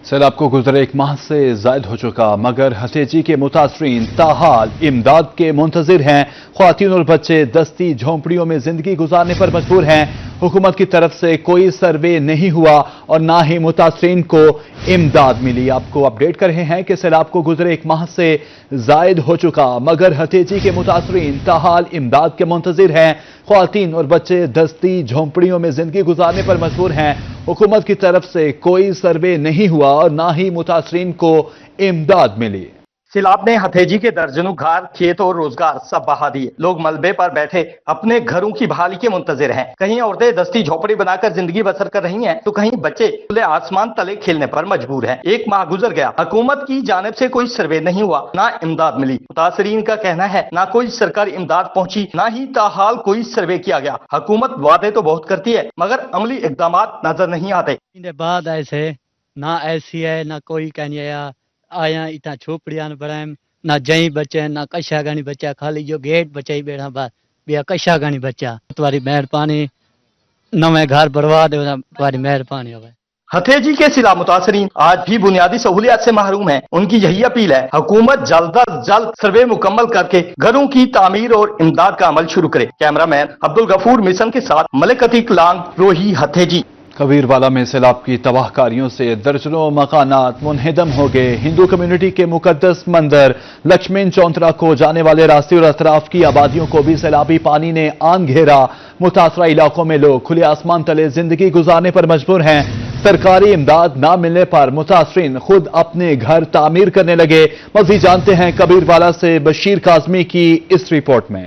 سیلاب کو گزرے ایک ماہ سے زائد ہو چکا مگر ہتھیجی کے متاثرین تاحال امداد کے منتظر ہیں۔ خواتین اور بچے دستی جھونپڑیوں میں زندگی گزارنے پر مجبور ہیں۔ حکومت کی طرف سے کوئی سروے نہیں ہوا اور نہ ہی متاثرین کو امداد ملی۔ آپ کو اپڈیٹ کر رہے ہیں کہ سیلاب کو گزرے ایک ماہ سے زائد ہو چکا مگر ہتھیجی کے متاثرین تاحال امداد کے منتظر ہیں۔ خواتین اور بچے دستی جھونپڑیوں میں زندگی گزارنے پر مجبور ہیں۔ حکومت کی طرف سے کوئی سروے نہیں ہوا اور نہ ہی متاثرین کو امداد ملی۔ سیلاب نے ہتھیجی کے درجنوں گھر، کھیت اور روزگار سب بہا دیے۔ لوگ ملبے پر بیٹھے اپنے گھروں کی بحالی کے منتظر ہیں۔ کہیں عورتیں دستی جھونپڑی بنا کر زندگی بسر کر رہی ہیں تو کہیں بچے کھلے آسمان تلے کھیلنے پر مجبور ہیں۔ ایک ماہ گزر گیا، حکومت کی جانب سے کوئی سروے نہیں ہوا، نہ امداد ملی۔ متاثرین کا کہنا ہے نہ کوئی سرکاری امداد پہنچی، نہ ہی تاحال کوئی سروے کیا گیا۔ حکومت وعدے تو بہت کرتی ہے مگر عملی اقدامات نظر نہیں آتے۔ بعد ایسے نہ ایسی ہے نہ کوئی کہنی آیا اتنا چھوپڑیاں بڑھائیں نہ جئی بچے نہ کشا گانی بچہ خالی جو گیٹ بچہ ہی بیٹھا بس بیا کشا گانی بچہ تمہاری مہربانی نویں گھر برباد ہو تمہاری مہربانی ہوگا۔ ہتھیجی کے سیلاب متاثرین آج بھی بنیادی سہولیات سے محروم ہیں۔ ان کی یہی اپیل ہے حکومت جلد از جلد سروے مکمل کر کے گھروں کی تعمیر اور امداد کا عمل شروع کرے۔ کیمرہ مین عبدالغفور مشن کے ساتھ ملک عتیق لانگ، روہی، ہتھیجی۔ کبیر والا میں سیلاب کی تباہ کاریوں سے درجنوں مکانات منہدم ہو گئے۔ ہندو کمیونٹی کے مقدس مندر لکشمن چونترا کو جانے والے راستے اور اطراف کی آبادیوں کو بھی سیلابی پانی نے آن گھیرا۔ متاثرہ علاقوں میں لوگ کھلے آسمان تلے زندگی گزارنے پر مجبور ہیں۔ سرکاری امداد نہ ملنے پر متاثرین خود اپنے گھر تعمیر کرنے لگے۔ مزید جانتے ہیں کبیر والا سے بشیر کاظمی کی اس رپورٹ میں۔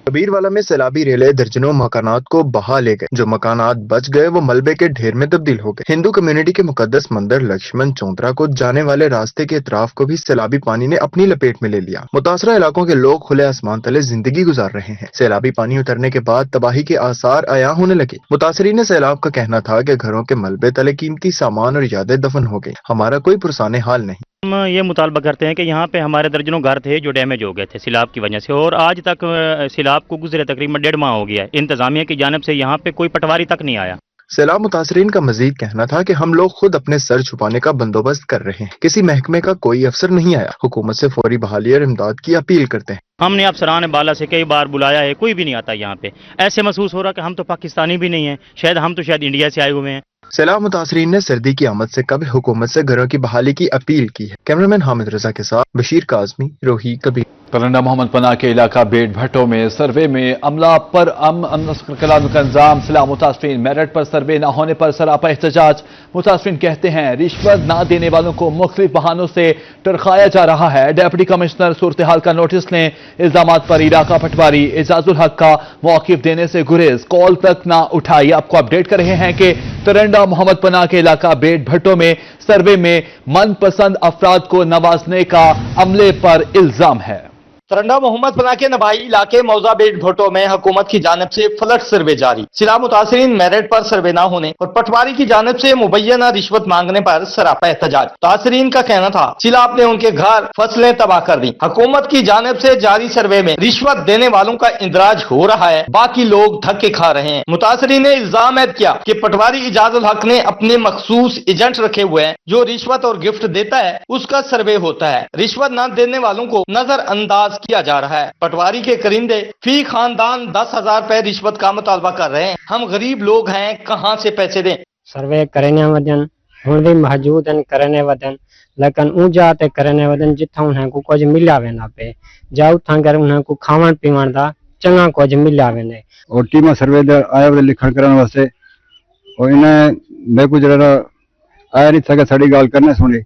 کبیر والا میں سیلابی ریلے درجنوں مکانات کو بہا لے گئے۔ جو مکانات بچ گئے وہ ملبے کے ڈھیر میں تبدیل ہو گئے۔ ہندو کمیونٹی کے مقدس مندر لکشمن چونترا کو جانے والے راستے کے اطراف کو بھی سیلابی پانی نے اپنی لپیٹ میں لے لیا۔ متاثرہ علاقوں کے لوگ کھلے آسمان تلے زندگی گزار رہے ہیں۔ سیلابی پانی اترنے کے بعد تباہی کے آثار عیاں ہونے لگے۔ متاثرین سیلاب کا کہنا تھا کہ گھروں کے ملبے تلے قیمتی سامان اور یادیں دفن ہو گئی۔ ہمارا کوئی پرسان حال نہیں۔ ہم یہ مطالبہ کرتے ہیں کہ یہاں پہ ہمارے درجنوں گھر تھے جو ڈیمیج ہو گئے تھے سیلاب کی وجہ سے، اور آج تک سیلاب کو گزرے تقریباً 1.5 ماہ ہو گیا ہے۔ انتظامیہ کی جانب سے یہاں پہ کوئی پٹواری تک نہیں آیا۔ سیلاب متاثرین کا مزید کہنا تھا کہ ہم لوگ خود اپنے سر چھپانے کا بندوبست کر رہے ہیں۔ کسی محکمے کا کوئی افسر نہیں آیا۔ حکومت سے فوری بحالی اور امداد کی اپیل کرتے ہیں۔ ہم نے افسران بالا سے کئی بار بلایا ہے، کوئی بھی نہیں آتا یہاں پہ۔ ایسے محسوس ہو رہا کہ ہم تو پاکستانی بھی نہیں ہیں، ہم تو شاید انڈیا سے آئے ہوئے ہیں۔ سیلاب متاثرین نے سردی کی آمد سے قبل حکومت سے گھروں کی بحالی کی اپیل کی ہے۔ کیمرامین حامد رضا کے ساتھ بشیر کاظمی، روہی، کبیر۔ ترنڈا محمد پناہ کے علاقہ بیٹ بھٹو میں سروے میں عملہ پر کلام کا انضام۔ سیلاب متاثرین میرٹ پر سروے نہ ہونے پر سراپا احتجاج۔ متاثرین کہتے ہیں رشوت نہ دینے والوں کو مختلف بہانوں سے ٹرخایا جا رہا ہے۔ ڈپٹی کمشنر صورتحال کا نوٹس لیں۔ الزامات پر علاقہ پٹواری اعجاز الحق کا موقف دینے سے گریز، کال تک نہ اٹھائی۔ آپ کو اپڈیٹ کر رہے ہیں کہ ترنڈا محمد پناہ کے علاقہ بیٹ بھٹو میں سروے میں من پسند افراد کو نوازنے کا عملے پر الزام ہے۔ ترنڈا محمد پناہ کے نبائی علاقے موزہ بیٹ بھٹو میں حکومت کی جانب سے فلڈ سروے جاری۔ سیلاب متاثرین میرٹ پر سروے نہ ہونے اور پٹواری کی جانب سے مبینہ رشوت مانگنے پر سراپا احتجاج۔ متاثرین کا کہنا تھا سیلاب نے ان کے گھر، فصلیں تباہ کر دی۔ حکومت کی جانب سے جاری سروے میں رشوت دینے والوں کا اندراج ہو رہا ہے، باقی لوگ دھکے کھا رہے ہیں۔ متاثرین نے الزام عائد کیا کہ پٹواری اعجاز الحق نے اپنے مخصوص ایجنٹ رکھے ہوئے ہیں، جو رشوت اور گفٹ دیتا ہے اس کا سروے ہوتا ہے۔ رشوت نہ دینے والوں کو نظر انداز کیا جا رہا ہے۔ پٹواری کے کرندے فی خاندان 10,000 روپے رشوت کا مطالبہ کر رہے ہیں۔ ہم غریب لوگ ہیں، کہاں سے پیسے دیں؟ سروے کرنے ودن ہن بھی موجود ہیں کرنے ودن، لیکن اون جاتے کرنے ودن جتھاں انہیں کو کچھ ملیا وینا پہ جاؤ تھاں کر انہیں کو کھاون پیون دا چنگا کچھ ملیا وینے۔ اور ٹیمہ سروے در آیا ودے لکھن کرنے واسطے اور انہیں میں کچھ رہا آیا نہیں سکے سڑی گال کرنے سنی،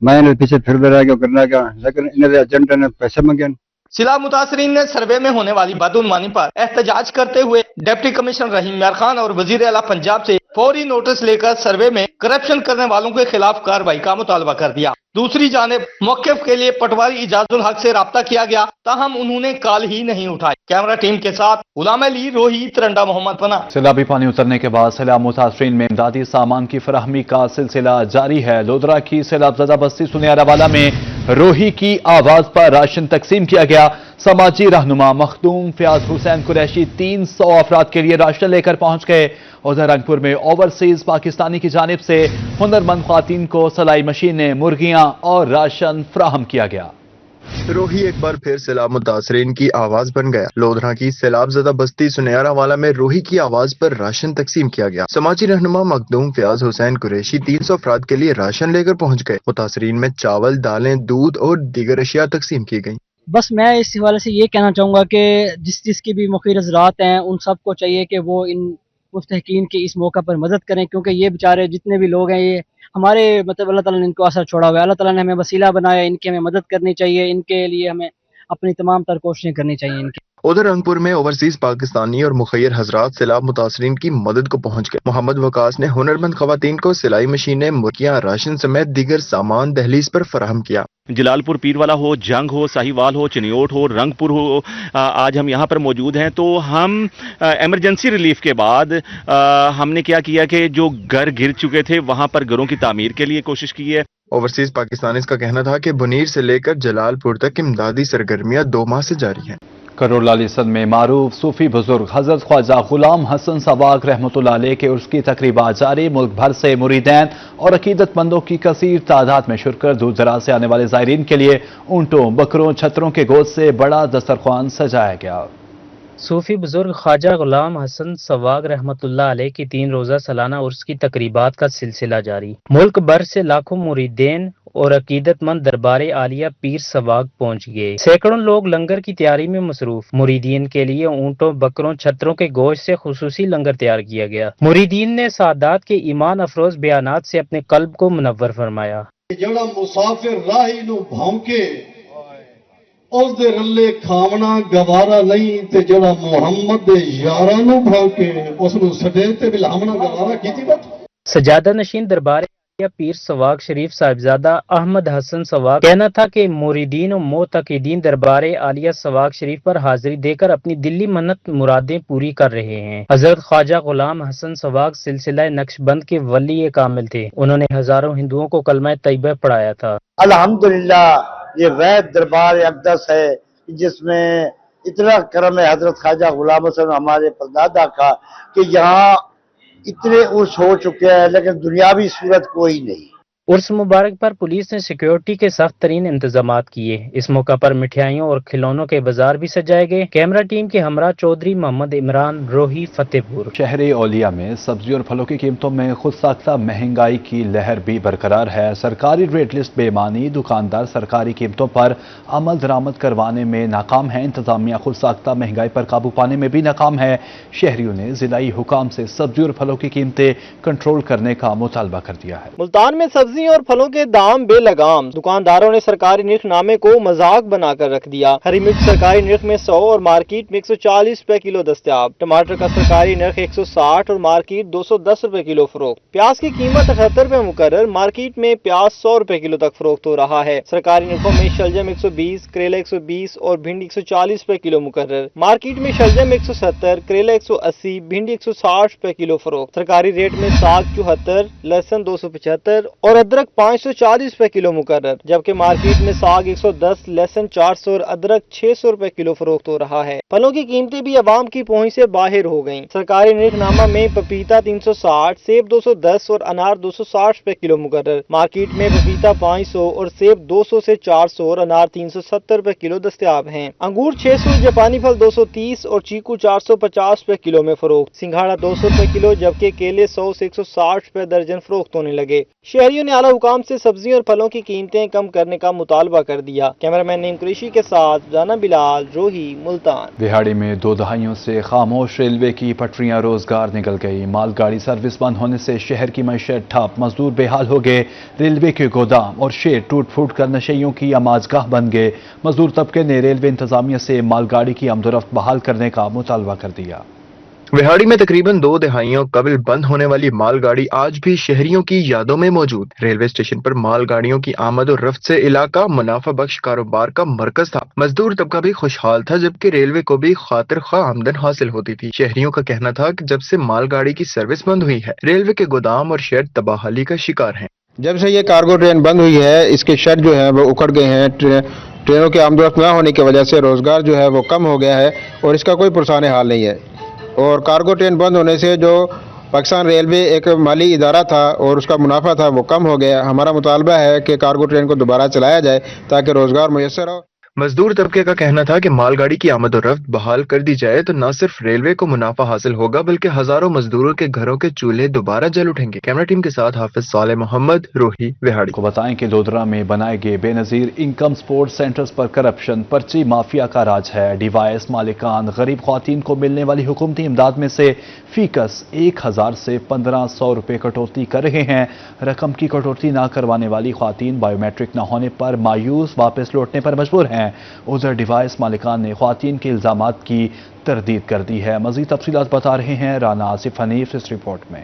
میں انہیں پیچھے پھر دے رہا کیا کرنا کیا، لیکن انہیں ایجنٹ نے پیسے منگے۔ سیلاب متاثرین نے سروے میں ہونے والی بدعنوانی پر احتجاج کرتے ہوئے ڈپٹی کمشنر رحیم یار خان اور وزیر اعلیٰ پنجاب سے فوری نوٹس لے کر سروے میں کرپشن کرنے والوں کے خلاف کارروائی کا مطالبہ کر دیا۔ دوسری جانب موقف کے لیے پٹواری اعجاز الحق سے رابطہ کیا گیا، تاہم انہوں نے کال ہی نہیں اٹھائی۔ کیمرہ ٹیم کے ساتھ غلام علی، روہی، ترنڈا محمد پناہ۔ سیلابی پانی اترنے کے بعد سیلاب متاثرین میں امدادی سامان کی فراہمی کا سلسلہ جاری ہے۔ لودھرا کی سیلاب زدہ بستی سنیارہ والا میں रोही की आवाज पर राशन तकसीम किया गया। समाजी रहनुमा मखदूम फयाज हुसैन कुरैशी 300 अफराद के लिए राशन लेकर पहुंच गए। उधर रंगपुर में ओवरसीज पाकिस्तानी की जानिब से हुनरमंद ख्वातीन को सिलाई मशीनें, मुर्गियां और राशन फराहम किया गया। रोही एक बार फिर सैलाब मुतासरीन की आवाज बन गया। लोधरा की सैलाब ज़दा बस्ती सुनैरा वाला में रोही की आवाज पर राशन तकसीम किया गया। समाजी रहनुमा मखदूम फयाज हुसैन कुरैशी 300 अफराद के लिए राशन लेकर पहुंच गए। मुतासरीन में चावल, दालें, दूध और दीगर अशिया तकसीम की गई। बस मैं इस हवाले से ये कहना चाहूँगा कि जिसकी भी मुखिर हज़रात हैं उन सबको चाहिए कि वो इन मुस्तहकीन की इस मौका पर मदद करें, क्योंकि ये बेचारे जितने भी लोग हैं ये हमारे मतलब अल्लाह ताला ने इनको असर छोड़ा हुआ है। अल्लाह ताला ने हमें वसीला बनाया, इनकी हमें मदद करनी चाहिए, इनके लिए हमें अपनी तमाम तर कोशिशें करनी चाहिए इनकी। उधर रंगपुर में ओवरसीज पाकिस्तानी और मुखैर हजरात सैलाब मुतासरीन की मदद को पहुंच गए। मोहम्मद वकास ने हुनरमंद खवातीन को सिलाई मशीनें, मुर्गियां, राशन समेत दीगर सामान दहलीज पर फराहम किया। जलालपुर पीरवाला हो, जंग हो, साहिवाल हो, चिनियोट हो, रंगपुर हो, आज हम यहाँ पर मौजूद हैं। तो हम इमरजेंसी रिलीफ के बाद हमने क्या किया कि जो घर गिर चुके थे वहाँ पर घरों की तामीर के लिए कोशिश की है। ओवरसीज पाकिस्तानी का कहना था कि बुनीर से लेकर जलालपुर तक इमदादी सरगर्मियां 2 माह से जारी हैं। करोला लिसन में मारूफ सूफी बुजुर्ग हजरत ख्वाजा गुलाम हसन सवाग रहमतुल्लाह अलैह के उर्स की तकरीबात जारी। मुल्क भर से मुरीदैन और अकीदतमंदों की कसीर तादाद में शिरकत। दूर दराज से आने वाले ज़ायरीन के लिए ऊंटों, बकरों, छतरों के गोश्त से बड़ा दस्तरख्वान सजाया गया। सूफी बुजुर्ग ख्वाजा गुलाम हसन सवाग रहमतुल्लाह अलैह की 3 रोज़ा सालाना उर्स की तकरीबात का सिलसिला जारी। मुल्क भर से लाखों मुरीदेन और अकीदतमंद दरबार आलिया पीर सवाग पहुंच गए। सैकड़ों लोग लंगर की तैयारी में मसरूफ। मुरीदीन के लिए ऊंटों, बकरों, छतरों के गोश्त से खुसूसी लंगर तैयार किया गया। मुरीदीन ने सादात के ईमान अफरोज बयानात से अपने कल्ब को मुनव्वर फरमाया। ਜਿਹੜਾ ਮੁਸਾਫਿਰ ਰਾਹੀ ਨੂੰ ਭੌਂਕੇ ਉਸ ਦੇ ਰੱਲੇ ਖਾਵਣਾ ਗਵਾਰਾ ਨਹੀਂ ਤੇ ਜਿਹੜਾ ਮੁਹੰਮਦ ਦੇ ਯਾਰਾਂ ਨੂੰ ਭੌਂਕੇ ਉਸ ਨੂੰ ਸਦੇ ਤੇ ਬਿਲਾਵਣਾ ਗਵਾਰਾ ਕੀਤੀ ਬਾਤ। सजादा नशीन दरबार पीर सवाग शरीफ साहिबजादा अहमद हसन सवाग कहना था कि मुरीदीन और मोतकीदीन दरबार आलिया सवाग शरीफ पर हाजिरी देकर अपनी दिल्ली मन्नत मुरादें पूरी कर रहे हैं। हजरत ख्वाजा गुलाम हसन सवाग सिलसिला नक्शबंद के वली कामिल थे। उन्होंने हजारों हिंदुओं को कलमा तैयबा पढ़ाया था। अल्हम्दुलिल्लाह ये वैद दरबार अक़दस है जिसमें इतना करम है हजरत ख्वाजा गुलाम हसन हमारे परदादा का कि यहाँ इतने उर्स हो चुके हैं लेकिन दुनियावी सूरत कोई नहीं। उर्स मुबारक पर पुलिस ने सिक्योरिटी के सख्त तरीन इंतजाम किए। इस मौका पर मिठाइयों और खिलौनों के बाजार भी सजाए गए। कैमरा टीम के हमरा चौधरी मोहम्मद इमरान, रोही, फतेहपुर। शहर औलिया में सब्जी और फलों की कीमतों में खुद साख्ता महंगाई की लहर भी बरकरार है। सरकारी रेट लिस्ट बेमानी, दुकानदार सरकारी कीमतों पर अमल दरामद करवाने में नाकाम है। इंतजामिया खुद साख्ता महंगाई पर काबू पाने में भी नाकाम है। शहरियों ने जिलाई हुकाम से सब्जी और फलों की कीमतें कंट्रोल करने का मुतालबा कर दिया है। मुल्तान में सब्जी और फलों के दाम बेलगाम। दुकानदारों ने सरकारी निर्खनामे को मजाक बनाकर रख दिया। हरी मिर्च सरकारी निर्ख में 100 और मार्केट में 140 रुपए किलो दस्तयाब। टमाटर का सरकारी निर्ख 160 और मार्केट 210 रुपए किलो फरोख्त। प्याज की कीमत 78 रुपए मुकर्रर, मार्केट में प्याज 100 रुपए किलो तक फरोख्त हो रहा है। सरकारी निर्खों में शलजम 120, करेला 120 और भिंडी 140 रुपए किलो मुकर्रर। मार्केट में शलजम 170, करेला 180, भिंडी 160 रुपए किलो फरोख्त। सरकारी रेट में साग 74, लहसुन 275 और अदरक 540 रुपए किलो मुकर्रर, जबकि मार्केट में साग 110, लहसुन 400 और अदरक 600 रुपए किलो फरोख्त हो रहा है। फलों की कीमतें भी अवाम की पहुंच से बाहर हो गईं। सरकारी निर्खनामा में पपीता 360, सेब 210 और अनार 260 रुपए किलो मुकर्रर। मार्केट में पपीता 500 और सेब 200 से 400 और अनार 370 रुपए किलो दस्तयाब हैं। अंगूर 600, जापानी फल 230 और चीकू 450 रुपए किलो में फरोख्त। सिंघाड़ा 200 रुपए किलो, जबकि केले 100 से 160 रुपए दर्जन फरोख्त होने लगे। शहरियों ने आला हुकाम से सब्जियों और फलों की कीमतें कम करने का मुतालबा कर दिया। कैमरामैन नीम कुरैशी के साथ जाना बिलाल, रोही, मुल्तान। बिहाड़ी में 2 दहाइयों से खामोश रेलवे की पटरियां रोजगार निकल गई। मालगाड़ी सर्विस बंद होने से शहर की मैशत ठप, मजदूर बेहाल हो गए। रेलवे के गोदाम और शेड टूट फूट कर नशेइयों की अमाजगाह बन गए। मजदूर तबके ने रेलवे इंतजामिया से मालगाड़ी की आमदोरफ्त बहाल करने का मुतालबा कर दिया। बिहाड़ी में तकरीबन 2 दहाइयों कबल बंद होने वाली मालगाड़ी आज भी शहरियों की यादों में मौजूद। रेलवे स्टेशन पर मालगाड़ियों की आमद और रफ्त से इलाका मुनाफा बख्श कारोबार का मरकज था। मजदूर तबका भी खुशहाल था, जबकि रेलवे को भी खातिर खा आमदन हासिल होती थी। शहरियों का कहना था कि जब से मालगाड़ी की सर्विस बंद हुई है, रेलवे के गोदाम और शेड तबाहली का शिकार हैं। जब से ये कार्गो ट्रेन बंद हुई है, इसके शेड जो है वो उखड़ गए हैं। ट्रेनों के आमदोरफ्त न होने की वजह से रोजगार जो है वो कम हो गया है और इसका कोई पुरसाने हाल नहीं है। और कार्गो ट्रेन बंद होने से जो पाकिस्तान रेलवे एक माली इदारा था और उसका मुनाफा था वो कम हो गया। हमारा मुतालबा है कि कार्गो ट्रेन को दोबारा चलाया जाए ताकि रोजगार मुयस्सर हो। मजदूर तबके का कहना था कि मालगाड़ी की आमद और रफ्त बहाल कर दी जाए तो न सिर्फ रेलवे को मुनाफा हासिल होगा बल्कि हजारों मजदूरों के घरों के चूल्हे दोबारा जल उठेंगे। कैमरा टीम के साथ हाफिज साले मोहम्मद, रोही, विहाड़ी। को बताएं कि लोधरा में बनाए गए बेनजीर इनकम सपोर्ट सेंटर्स पर करप्शन, पर्ची माफिया का राज है। डिवाइस मालिकान गरीब ख्वातीन को मिलने वाली हुकूमती इमदाद में से फीकस 1000 से 1500 रुपए कटौती कर रहे हैं। रकम की कटौती न करवाने वाली ख्वातीन बायोमेट्रिक न होने पर मायूस वापस लौटने पर मजबूर हैं। उधर डिवाइस मालिकान ने ख्वातीन के इल्जामात की तरदीद कर दी है। मजीद तफसीलात बता रहे हैं राना आसिफ हनीफ इस रिपोर्ट में।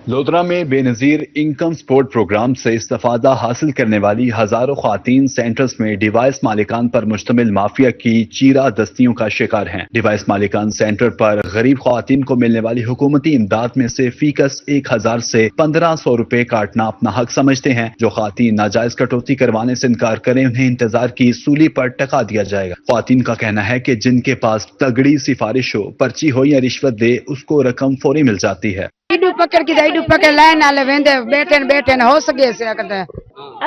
लोधरा में बेनजीर इनकम सपोर्ट प्रोग्राम से इस्तेफादा हासिल करने वाली हजारों ख्वातीन सेंटर्स में डिवाइस मालिकान पर मुश्तमिल माफिया की चीरा दस्तियों का शिकार हैं। डिवाइस मालिकान सेंटर पर गरीब ख्वातीन को मिलने वाली हुकूमती इमदाद में से फीकस 1000 से 1500 रुपए काटना अपना हक समझते हैं। जो ख्वातीन नाजायज कटौती करवाने से इनकार करें उन्हें इंतजार की सूली पर टका दिया जाएगा। ख्वातीन का कहना है कि जिनके पास तगड़ी सिफारिश हो, पर्ची हो या रिश्वत दे, उसको रकम फौरी मिल जाती है। पकड़ लाइन आले वेंदे बैठे हो सके से करते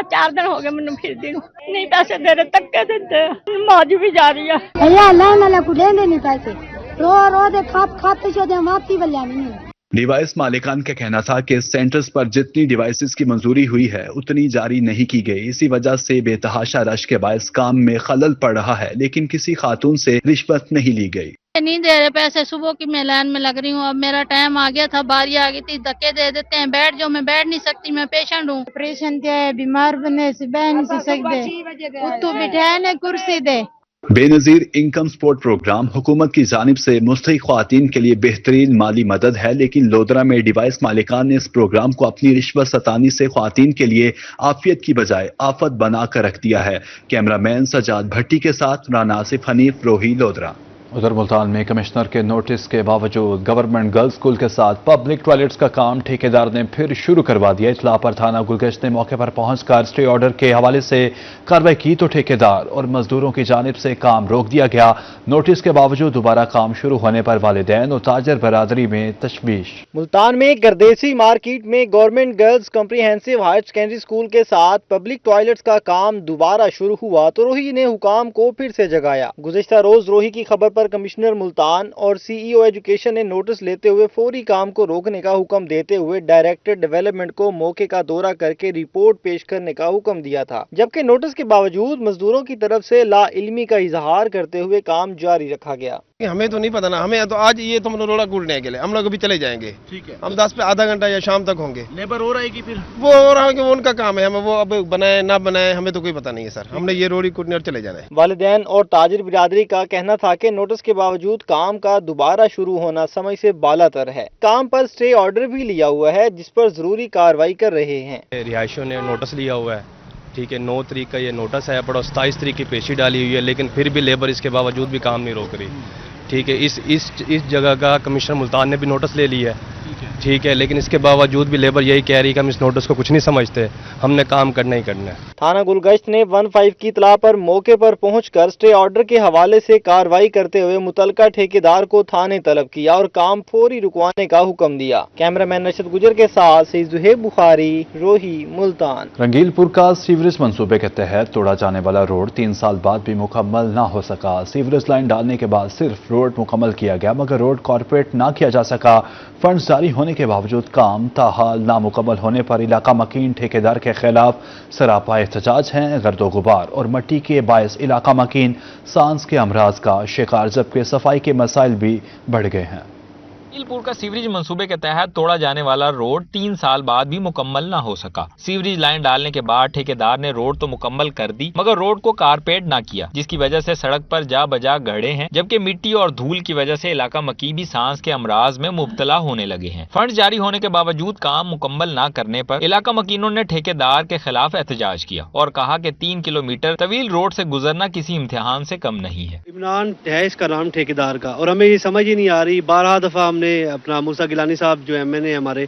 4 दिन हो गए मैंने फिर दी नहीं पैसे दे रहे तक्के देते मौज भी जा रही है लाइन वाले को देंगे नहीं पैसे रो दे खाते से माफी वाले नहीं। डिवाइस मालिकान का कहना था कि सेंटर्स पर जितनी डिवाइसेस की मंजूरी हुई है उतनी जारी नहीं की गई। इसी वजह से बेतहाशा रश के बायस काम में खलल पड़ रहा है, लेकिन किसी खातून से रिश्वत नहीं ली गई। नहीं दे रहे पैसे, सुबह की मैं लाइन में लग रही हूँ, अब मेरा टाइम आ गया था, बारी आ गई थी, धक्के दे देते हैं, बैठ जाओ, मैं बैठ नहीं सकती, मैं पेशेंट हूँ। ऑपरेशन क्या है, बीमार बने से बह नहीं सकते, तो बिठाए ने कुर्सी दे। बेनजीर इनकम सपोर्ट प्रोग्राम हुकूमत की जानिब से मुस्तहिक ख्वातीन के लिए बेहतरीन माली मदद है, लेकिन लोधरा में डिवाइस मालिकान ने इस प्रोग्राम को अपनी रिश्वत सतानी से ख्वातीन के लिए आफियत की बजाय आफत बना कर रख दिया है। कैमरामैन सजाद भट्टी के साथ राना आसिफ हनीफ, रोही, लोधरा। उधर मुल्तान में कमिश्नर के नोटिस के बावजूद गवर्नमेंट गर्ल्स स्कूल के साथ पब्लिक टॉयलेट्स का काम ठेकेदार ने फिर शुरू करवा दिया। इतला पर थाना गुलगश्त ने मौके पर पहुंचकर स्टे ऑर्डर के हवाले से कार्रवाई की तो ठेकेदार और मजदूरों की जानिब से काम रोक दिया गया। नोटिस के बावजूद दोबारा काम शुरू होने पर वालिदैन और ताजर बरादरी में तशवीश। मुल्तान में गर्देसी मार्केट में government girls comprehensive higher secondary school के साथ पब्लिक टॉयलेट्स का काम दोबारा शुरू हुआ तो रोही ने हुकाम को फिर से जगाया। गुज़िश्ता रोज रोही की खबर पर कमिश्नर मुल्तान और सीईओ एजुकेशन ने नोटिस लेते हुए फौरी काम को रोकने का हुक्म देते हुए डायरेक्टर डेवलपमेंट को मौके का दौरा करके रिपोर्ट पेश करने का हुक्म दिया था, जबकि नोटिस के बावजूद मजदूरों की तरफ से ला इल्मी का इजहार करते हुए काम जारी रखा गया। हमें तो नहीं पता ना, हमें तो आज ये तो हम लोग रोड़ा कूटने के लिए हम लोग अभी चले जाएंगे। ठीक है, हम 10 पे आधा घंटा या शाम तक होंगे। लेबर हो रहा है कि फिर वो हो रहा है कि वो उनका काम है, हमें वो अब बनाए ना बनाए हमें तो कोई पता नहीं है सर। हमने ये रोड़ी कूटने और चले जाना है। वालिदैन और ताजिर बिरादरी का कहना था कि नोटिस के बावजूद काम का दोबारा शुरू होना समय से बालातर है। काम पर स्टे ऑर्डर भी लिया हुआ है जिस पर जरूरी कार्रवाई कर रहे हैं। रिहायशियों ने नोटिस लिया हुआ है, ठीक है, 9 तारीख का ये नोटिस है, पर 27 तारीख की पेशी डाली हुई है, लेकिन फिर भी लेबर इसके बावजूद भी काम नहीं रोक रही। ठीक है, इस जगह का कमिश्नर मुल्तान ने भी नोटिस ले लिया है, ठीक है, लेकिन इसके बावजूद भी लेबर यही कह रही है कि हम इस नोटिस को कुछ नहीं समझते, हमने काम करना ही करना है। थाना गुलगश्त ने 15 की इतला पर मौके पर पहुंचकर स्टे ऑर्डर के हवाले से कार्रवाई करते हुए मुतलका ठेकेदार को थाने तलब किया और काम फौरी रुकवाने का हुक्म दिया। कैमरामैन नशद गुजर के साथ से जुहेब बुखारी, रोही, मुल्तान। रंगीलपुर का सीवरेज मंसूबे के तहत तोड़ा जाने वाला रोड 3 साल बाद भी मुकम्मल न हो सका। सीवरेज लाइन डालने के बाद सिर्फ रोड मुकम्मल किया गया, मगर रोड कॉर्पोरेट न किया जा सका। फंड्स जारी होने के बावजूद काम ताहाल नामुकम्मल होने पर इलाका मकीन ठेकेदार के खिलाफ सरापा एहतजाज हैं। गर्दो गुबार और मट्टी के बायस इलाका मकीन सांस के अमराज का शिकार, जबकि सफाई के मसाइल भी बढ़ गए हैं। रंगीलपुर का सीवरेज मंसूबे के तहत तोड़ा जाने वाला रोड 3 साल बाद भी मुकम्मल न हो सका। सीवरेज लाइन डालने के बाद ठेकेदार ने रोड तो मुकम्मल कर दी, मगर रोड को कारपेट न किया, जिसकी वजह से सड़क पर जा बजा गड्ढे हैं, जबकि मिट्टी और धूल की वजह से इलाका मकी भी सांस के अमराज में मुब्तला होने लगे हैं। फंड जारी होने के बावजूद काम मुकम्मल न करने पर इलाका मकीनों ने ठेकेदार के खिलाफ एहतजाज किया और कहा कि 3 किलोमीटर तवील रोड से गुजरना किसी इम्तिहान से कम नहीं है। इमरान है इसका नाम ठेकेदार का, और हमें ये समझ ही नहीं आ रही। 12 दफा हमने अपना मूसा गिलानी साहब जो एमएनए हमारे,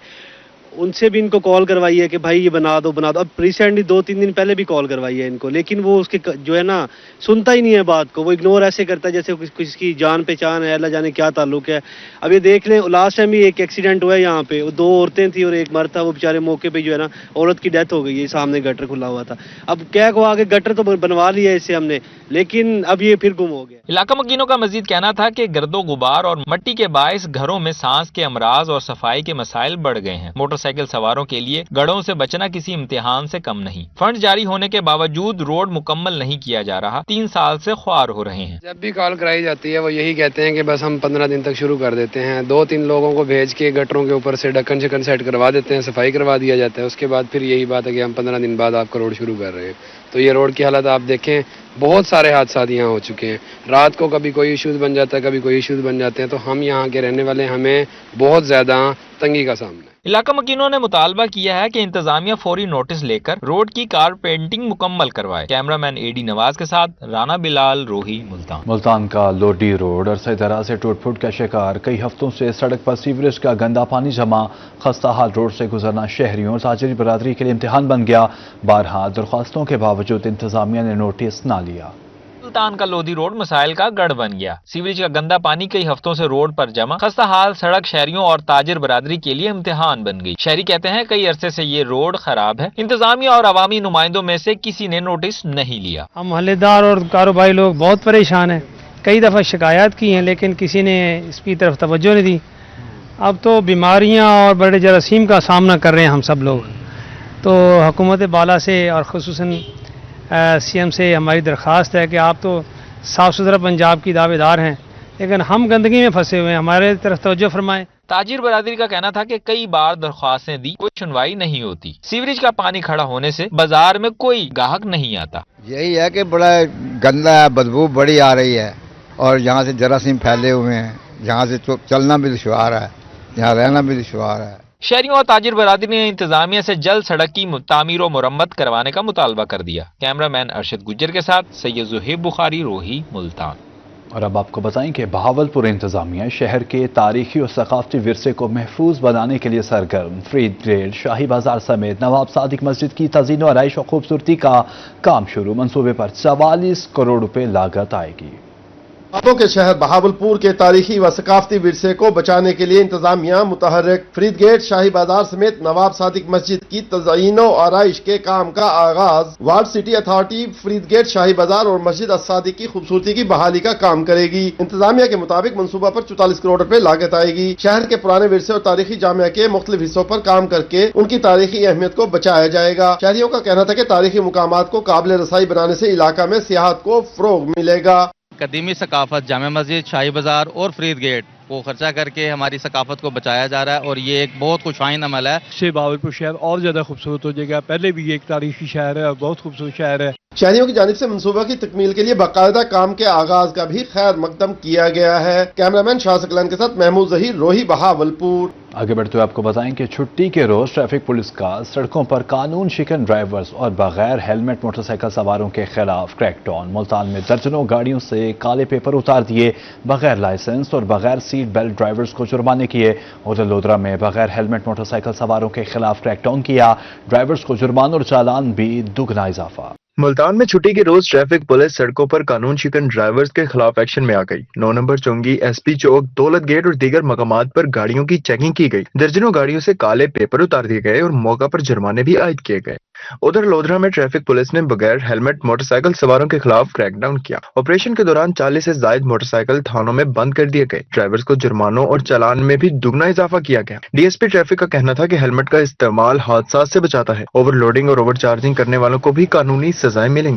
उनसे भी इनको कॉल करवाई है कि भाई ये बना दो बना दो। अब रिसेंटली 2-3 दिन पहले भी कॉल करवाई है इनको, लेकिन वो उसके जो है ना सुनता ही नहीं है बात को, वो इग्नोर ऐसे करता है जैसे किसी की जान पहचान है, अल्लाह जाने क्या ताल्लुक है। अब ये देख लें, लास्ट टाइम भी एक एक्सीडेंट हुआ है यहाँ पे, 2 औरतें थी और एक मर्द था, वो बेचारे मौके पे जो है ना औरत की डेथ हो गई है, सामने गटर खुला हुआ था। अब क्या को आगे गटर तो बनवा लिया इससे हमने, लेकिन अब ये फिर गुम हो गया। इलाका मकीनों का मजीद कहना था कि गर्दो गुबार और मट्टी के बायस घरों में सांस के अमराज और सफाई के मसाइल बढ़ गए हैं। मोटरसाइकिल सवारों के लिए गड़ों से बचना किसी इम्तिहान से कम नहीं। फंड जारी होने के बावजूद रोड मुकम्मल नहीं किया जा रहा, 3 साल से ख्वार हो रहे हैं। जब भी कॉल कराई जाती है वो यही कहते हैं कि बस हम 15 दिन तक शुरू कर देते हैं। 2-3 लोगों को भेज के गटरों के ऊपर से ढक्कन शकन सेट करवा देते हैं, सफाई करवा दिया जाता है। उसके बाद फिर यही बात है कि हम 15 दिन बाद आपका रोड शुरू कर रहे हैं। तो ये रोड की हालत आप देखें, बहुत सारे हादसा यहाँ हो चुके हैं। रात को कभी कोई इशूज बन जाता है, कभी कोई इशूज बन जाते हैं। तो हम यहाँ के रहने वाले हमें बहुत ज्यादा तंगी का सामना है। इलाका मकीनों ने मुतालबा किया है कि इंतजामिया फौरी नोटिस लेकर रोड की कार पेंटिंग मुकम्मल करवाए। कैमरामैन एडी नवाज के साथ राना बिलाल, रोही, मुल्तान। मुल्तान का लोडी रोड अरसे दराज से टूट फूट का शिकार। कई हफ्तों से सड़क पर सीवरेज का गंदा पानी जमा। खस्ता हाल रोड से गुजरना शहरियों और ताजरी बरादरी के लिए इम्तिहान बन गया। बारहा दरख्वास्तों के बावजूद इंतजामिया ने नोटिस न लिया। मुल्तान का लोधी रोड मसाइल का गढ़ बन गया। सीवरेज का गंदा पानी कई हफ्तों से रोड पर जमा। खस्ता हाल सड़क शहरियों और ताजिर बरादरी के लिए इम्तिहान बन गई। शहरी कहते हैं कई अरसे से ये रोड खराब है। इंतजामिया और अवामी नुमाइंदों में से किसी ने नोटिस नहीं लिया। हम मोहल्लेदार और कारोबारी लोग बहुत परेशान हैं। कई दफ़ा शिकायत की हैं लेकिन किसी ने इसकी तरफ तवज्जो नहीं दी। अब तो बीमारियां और बड़े जरासीम का सामना कर रहे हैं हम सब लोग। तो हुकूमत बाला से और ख़ुसूसन सीएम से हमारी दरख्वास्त है कि आप तो साफ़ सुथरा पंजाब की दावेदार हैं, लेकिन हम गंदगी में फंसे हुए हैं, हमारे तरफ तवज्जो फरमाएं। ताजिर बरादरी का कहना था कि कई बार दरख्वास्तें दी, कोई सुनवाई नहीं होती। सीवरेज का पानी खड़ा होने से बाजार में कोई ग्राहक नहीं आता। यही है कि बड़ा गंदा है, बदबू बड़ी आ रही है और यहाँ से जरासीम फैले हुए हैं। यहाँ से चलना भी दुश्वार है, यहाँ रहना भी दुश्वार है। शहरियों और ताजिर बरादरी ने इंतजामिया से जल्द सड़क की तामीर और मुरम्मत करवाने का मुतालबा कर दिया। कैमरामैन अरशद गुज्जर के साथ सैयद ज़ुहैब बुखारी, रोही, मुल्तान। और अब आपको बताएं कि बहावलपुर इंतजामिया शहर के तारीखी और सकाफती विरसे को महफूज बनाने के लिए सरगर्म। फरीद गेट, शाही बाजार समेत नवाब सादिक मस्जिद की तज़ीन और आराइश और खूबसूरती का काम शुरू। मंसूबे पर 44 करोड़ रुपए लागत आएगी। ख्वाबों के शहर बहावलपुर के तारीखी व सकाफती विरसे को बचाने के लिए इंतजामिया मुतहर्रिक। फरीद गेट, शाही बाजार समेत नवाब सादिक मस्जिद की तज़ीन और आराइश के काम का आगाज। Walled city authority Farid gate, शाही बाजार और मस्जिद अस-सादिक की खूबसूरती की बहाली का काम करेगी। इंतजामिया के मुताबिक मंसूबा पर 44 करोड़ रुपए लागत आएगी। शहर के पुराने विरसे और तारीखी जामिया के मुख्तलिफ हिस्सों पर काम करके उनकी तारीखी अहमियत को बचाया जाएगा। शहरियों का कहना था कि तारीखी मुकामात को काबिल रसाई बनाने से इलाका में सियाहत को फरोग मिलेगा। कदीमी सकाफत, जामे मस्जिद, शाही बाजार और फरीद गेट को खर्चा करके हमारी सकाफत को बचाया जा रहा है और ये एक बहुत खुशहाइन अमल है। इससे बहावलपुर शहर और ज्यादा खूबसूरत हो जाएगा। पहले भी ये एक तारीखी शहर है और बहुत खूबसूरत शहर है। शहरियों की जानिब से मंसूबा की तकमील के लिए बाकायदा काम के आगाज का भी खैर मकदम किया गया है। कैमरामैन शाह सकलान के साथ महमूद जहीर, रोही, बहावलपुर। आगे बढ़ते हुए आपको बताएं कि छुट्टी के रोज ट्रैफिक पुलिस का सड़कों पर कानून शिकन ड्राइवर्स और बगैर हेलमेट मोटरसाइकिल सवारों के खिलाफ क्रैकडाउन। मुल्तान में दर्जनों गाड़ियों से काले पेपर उतार दिए, बगैर लाइसेंस और बगैर सीट बेल्ट ड्राइवर्स को जुर्माने किए। उधर लोधरा में बगैर हेलमेट मोटरसाइकिल सवारों के खिलाफ क्रैकडाउन किया, ड्राइवर्स को जुर्मान और चालान भी दुगना इजाफा। मुल्तान में छुट्टी के रोज ट्रैफिक पुलिस सड़कों पर कानून शिकन ड्राइवर्स के खिलाफ एक्शन में आ गई। 9 नंबर चौंगी, एसपी चौक, दौलत गेट और दीगर मकामात पर गाड़ियों की चेकिंग की गई। दर्जनों गाड़ियों से काले पेपर उतार दिए गए और मौका पर जुर्माने भी आयद किए गए। उधर लोधरा में ट्रैफिक पुलिस ने बगैर हेलमेट मोटरसाइकिल सवारों के खिलाफ क्रैकडाउन किया। ऑपरेशन के दौरान 40 से ज्यादा मोटरसाइकिल थानों में बंद कर दिए गए। ड्राइवर्स को जुर्मानों और चालान में भी दुगना इजाफा किया गया। डीएसपी ट्रैफिक का कहना था कि हेलमेट का इस्तेमाल हादसा से बचाता है। ओवरलोडिंग और ओवरचार्जिंग करने वालों को भी कानूनी सजाएं मिलेंगी।